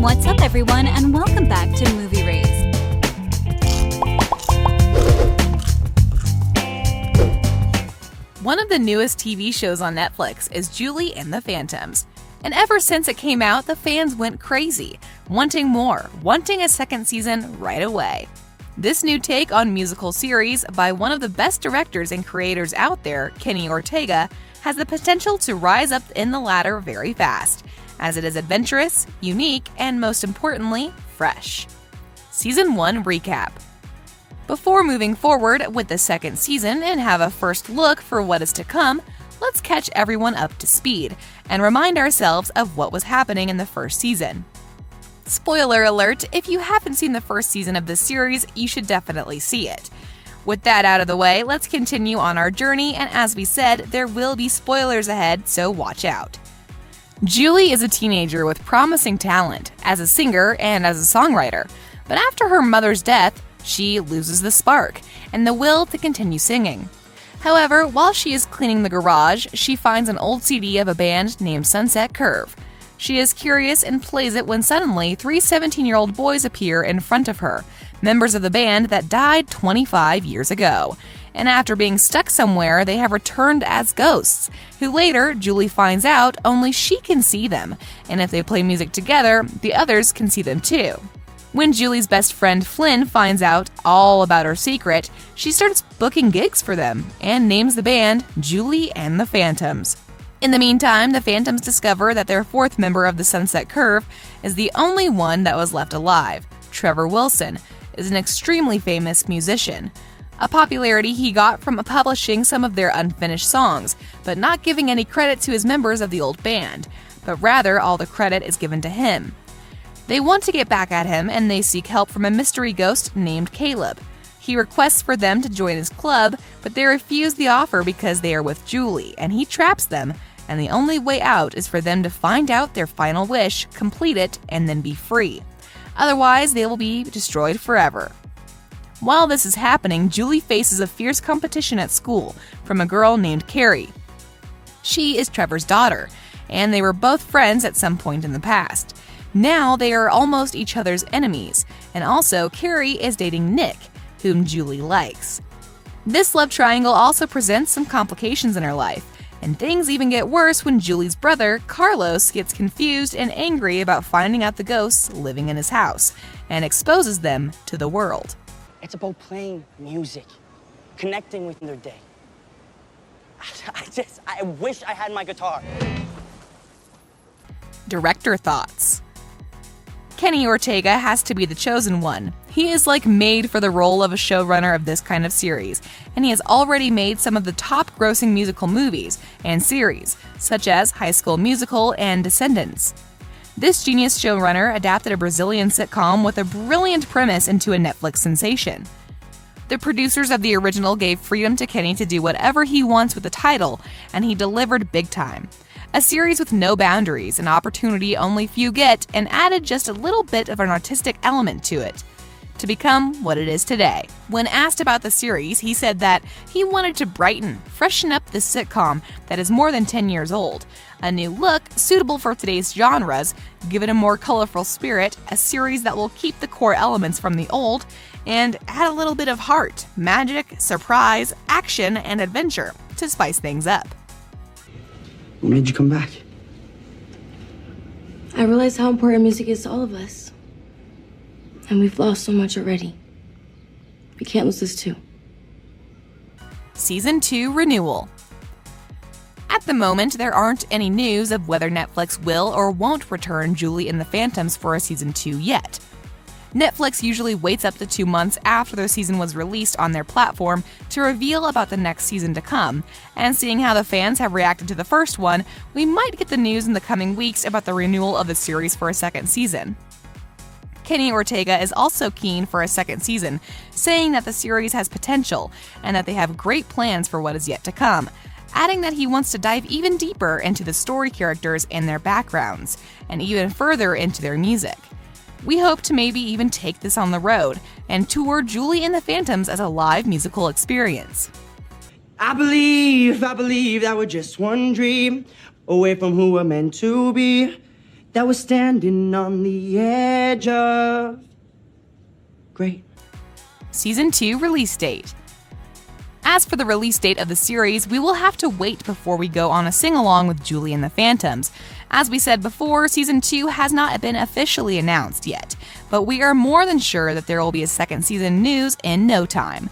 What's up, everyone, and welcome back to Movie Raise. One of the newest TV shows on Netflix is Julie and the Phantoms. And ever since it came out, the fans went crazy, wanting more, wanting a second season right away. This new take on musical series by one of the best directors and creators out there, Kenny Ortega, has the potential to rise up in the ladder very fast, as it is adventurous, unique, and most importantly, fresh. Season 1 recap. Before moving forward with the second season and have a first look for what is to come, let's catch everyone up to speed and remind ourselves of what was happening in the first season. Spoiler alert, if you haven't seen the first season of this series, you should definitely see it. With that out of the way, let's continue on our journey, and as we said, there will be spoilers ahead, so watch out. Julie is a teenager with promising talent as a singer and as a songwriter, but after her mother's death, she loses the spark and the will to continue singing. However, while she is cleaning the garage, she finds an old CD of a band named Sunset Curve. She is curious and plays it when suddenly 3 17-year-old boys appear in front of her, members of the band that died 25 years ago. And after being stuck somewhere, they have returned as ghosts, who later, Julie finds out, only she can see them, and if they play music together, the others can see them too. When Julie's best friend Flynn finds out all about her secret, she starts booking gigs for them and names the band Julie and the Phantoms. In the meantime, the Phantoms discover that their fourth member of the Sunset Curve is the only one that was left alive. Trevor Wilson is an extremely famous musician. A popularity he got from publishing some of their unfinished songs, but not giving any credit to his members of the old band, but rather all the credit is given to him. They want to get back at him, and they seek help from a mystery ghost named Caleb. He requests for them to join his club, but they refuse the offer because they are with Julie, and he traps them, and the only way out is for them to find out their final wish, complete it, and then be free. Otherwise, they will be destroyed forever. While this is happening, Julie faces a fierce competition at school from a girl named Carrie. She is Trevor's daughter, and they were both friends at some point in the past. Now they are almost each other's enemies, and also Carrie is dating Nick, whom Julie likes. This love triangle also presents some complications in her life, and things even get worse when Julie's brother, Carlos, gets confused and angry about finding out the ghosts living in his house, and exposes them to the world. It's about playing music, connecting with their day. I wish I had my guitar. Director thoughts. Kenny Ortega has to be the chosen one. He is like made for the role of a showrunner of this kind of series, and he has already made some of the top-grossing musical movies and series, such as High School Musical and Descendants. This genius showrunner adapted a Brazilian sitcom with a brilliant premise into a Netflix sensation. The producers of the original gave freedom to Kenny to do whatever he wants with the title, and he delivered big time. A series with no boundaries, an opportunity only few get, and added just a little bit of an artistic element to it, to become what it is today. When asked about the series, he said that he wanted to brighten, freshen up this sitcom that is more than 10 years old. A new look, suitable for today's genres, give it a more colorful spirit, a series that will keep the core elements from the old, and add a little bit of heart, magic, surprise, action, and adventure to spice things up. What made you come back? I realize how important music is to all of us. And we've lost so much already. We can't lose this too. Season 2 Renewal. At the moment, there aren't any news of whether Netflix will or won't return Julie and the Phantoms for a Season 2 yet. Netflix usually waits up to 2 months after the season was released on their platform to reveal about the next season to come, and seeing how the fans have reacted to the first one, we might get the news in the coming weeks about the renewal of the series for a second season. Kenny Ortega is also keen for a second season, saying that the series has potential and that they have great plans for what is yet to come, adding that he wants to dive even deeper into the story characters and their backgrounds, and even further into their music. We hope to maybe even take this on the road and tour Julie and the Phantoms as a live musical experience. I believe that we're just one dream away from who we're meant to be. that was standing on the edge of great. Season 2 release date. As for the release date of the series, we will have to wait before we go on a sing-along with Julie and the Phantoms. As we said before, Season 2 has not been officially announced yet, but we are more than sure that there will be a second season news in no time.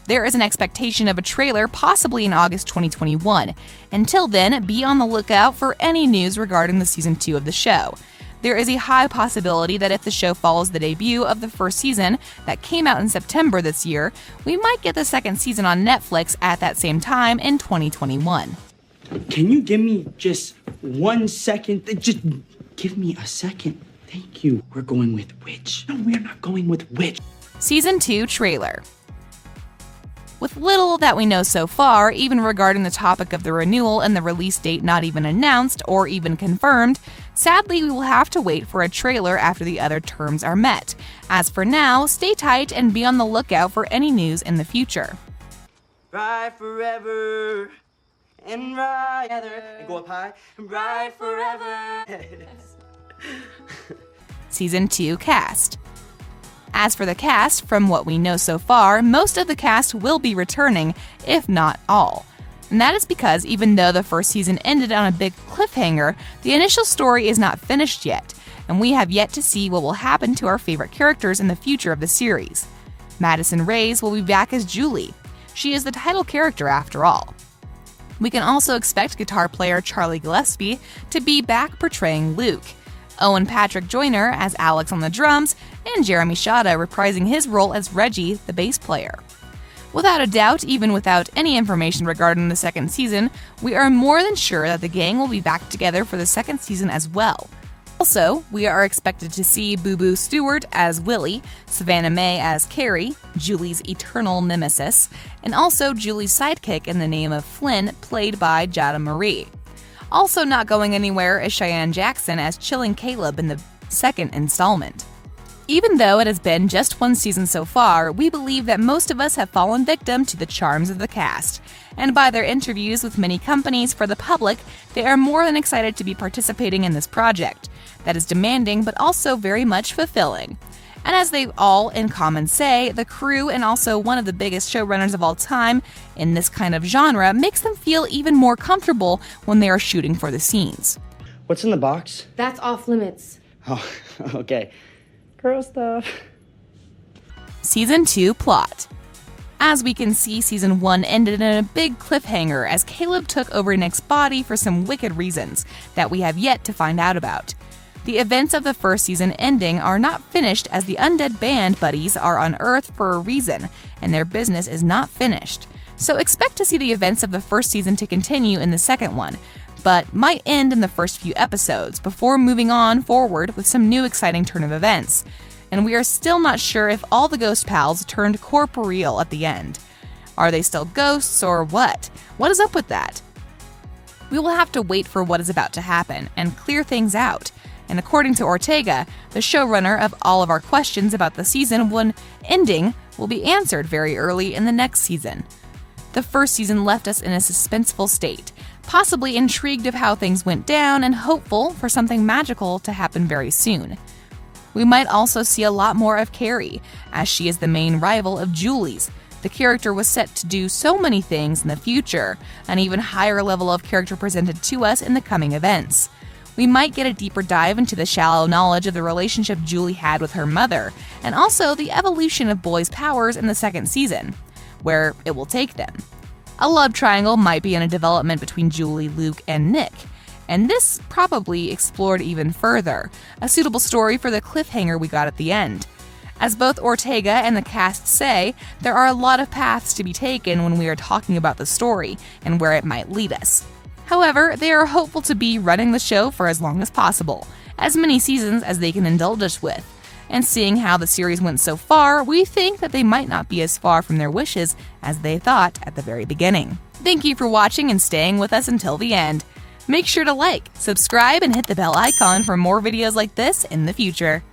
There is an expectation of a trailer possibly in August 2021. Until then, be on the lookout for any news regarding the Season 2 of the show. There is a high possibility that if the show follows the debut of the first season that came out in September this year, we might get the second season on Netflix at that same time in 2021. Can you give me just 1 second? Just give me a second. Thank you. We're going with which? No, we're not going with which. Season 2 trailer. With little that we know so far, even regarding the topic of the renewal and the release date not even announced or even confirmed, sadly we will have to wait for a trailer after the other terms are met. As for now, stay tight and be on the lookout for any news in the future. Ride forever and ride together and go up high and ride forever. Season 2 cast. As for the cast, from what we know so far, most of the cast will be returning, if not all. And that is because even though the first season ended on a big cliffhanger, the initial story is not finished yet, and we have yet to see what will happen to our favorite characters in the future of the series. Madison Reyes will be back as Julie. She is the title character after all. We can also expect guitar player Charlie Gillespie to be back portraying Luke, Owen Patrick Joyner as Alex on the drums, and Jeremy Shada reprising his role as Reggie, the bass player. Without a doubt, even without any information regarding the second season, we are more than sure that the gang will be back together for the second season as well. Also, we are expected to see Booboo Stewart as Willie, Savannah Mae as Carrie, Julie's eternal nemesis, and also Julie's sidekick in the name of Flynn, played by Jada Marie. Also not going anywhere is Cheyenne Jackson as Chilling Caleb in the second installment. Even though it has been just one season so far, we believe that most of us have fallen victim to the charms of the cast. And by their interviews with many companies for the public, they are more than excited to be participating in this project that is demanding but also very much fulfilling. And as they all in common say, the crew and also one of the biggest showrunners of all time in this kind of genre makes them feel even more comfortable when they are shooting for the scenes. What's in the box? That's off limits. Oh, okay. Girl stuff. Season 2 plot. As we can see, Season 1 ended in a big cliffhanger as Caleb took over Nick's body for some wicked reasons that we have yet to find out about. The events of the first season ending are not finished as the undead band buddies are on Earth for a reason, and their business is not finished. So expect to see the events of the first season to continue in the second one, but might end in the first few episodes before moving on forward with some new exciting turn of events. And we are still not sure if all the ghost pals turned corporeal at the end. Are they still ghosts or what? What is up with that? We will have to wait for what is about to happen and clear things out. And according to Ortega, the showrunner of all of our questions about the season 1 ending will be answered very early in the next season. The first season left us in a suspenseful state, possibly intrigued of how things went down and hopeful for something magical to happen very soon. We might also see a lot more of Carrie, as she is the main rival of Julie's. The character was set to do so many things in the future, an even higher level of character presented to us in the coming events. We might get a deeper dive into the shallow knowledge of the relationship Julie had with her mother, and also the evolution of boys' powers in the second season, where it will take them. A love triangle might be in a development between Julie, Luke, and Nick, and this probably explored even further, a suitable story for the cliffhanger we got at the end. As both Ortega and the cast say, there are a lot of paths to be taken when we are talking about the story and where it might lead us. However, they are hopeful to be running the show for as long as possible, as many seasons as they can indulge us with. And seeing how the series went so far, we think that they might not be as far from their wishes as they thought at the very beginning. Thank you for watching and staying with us until the end. Make sure to like, subscribe, and hit the bell icon for more videos like this in the future.